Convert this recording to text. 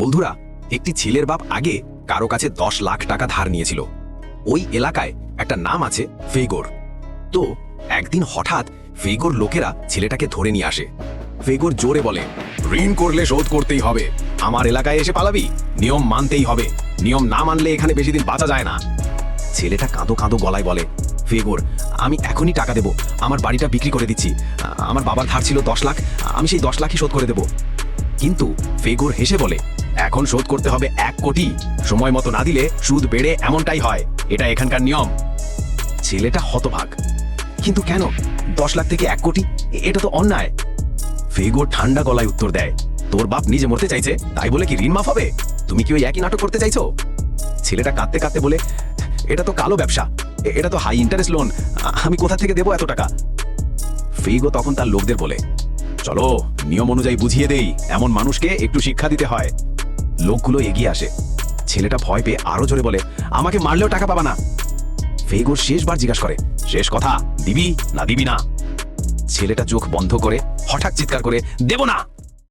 বন্ধুরা, একটি ছেলের বাপ আগে কারো কাছে 10 লাখ টাকা ধার নিয়েছিল। ওই এলাকায় একটা নাম আছে ফেগোর। তো একদিন হঠাৎ ফেগোর লোকেরা ছেলেটাকে ধরে নিয়ে আসে। ফেগোর জোরে বলে, ঋণ করলে শোধ করতেই হবে, আমার এলাকায় এসে পালাবি, নিয়ম মানতেই হবে, নিয়ম না মানলে এখানে বেশি দিন বাঁচা যায় না। ছেলেটা কাঁদো কাঁদো গলায় বলে, ফেগোর, আমি এখনই টাকা দেব, আমার বাড়িটা বিক্রি করে দিচ্ছি, আমার বাবার ধার ছিল 10 লাখ, আমি সেই 10 লাখই শোধ করে দেব। কিন্তু ফেগোর হেসে বলে, এখন শোধ করতে হবে 1 কোটি, সময় মতো না দিলে সুদ বেড়ে এমনটাই হয়, এটা এখানকার নিয়ম। ছেলেটা হতভাগ, কিন্তু কেন 10 লাখ থেকে 1 কোটি? এটা তো অন্যায়। ফেগোর ঠান্ডা গলায় উত্তর দেয়, তোর বাপ নিজে মরতে চাইছে, তাই বলে কি ঋণ মাফ হবে? তুমি কি ওই একই নাটক করতে চাইছো? ছেলেটা কাঁদতে কাঁদতে বলে, এটা তো কালো ব্যবসা, এটা তো হাই ইন্টারেস্ট লোন, আমি কোথা থেকে দেবো এত টাকা? ফেগো তখন তার লোকদের বলে, চলো নিয়ম অনুযায়ী বুঝিয়ে দেই, এমন মানুষকে একটু শিক্ষা দিতে হয়। লোকগুলো এগিয়ে আসে। ছেলেটা ভয় পেয়ে আরো জোরে বলে, আমাকে মারলেও টাকা পাবা না। ফেগো শেষবার জিজ্ঞাসা করে, শেষ কথা, দিবি না দিবি না? ছেলেটা চোখ বন্ধ করে হঠাৎ চিৎকার করে, দেব না।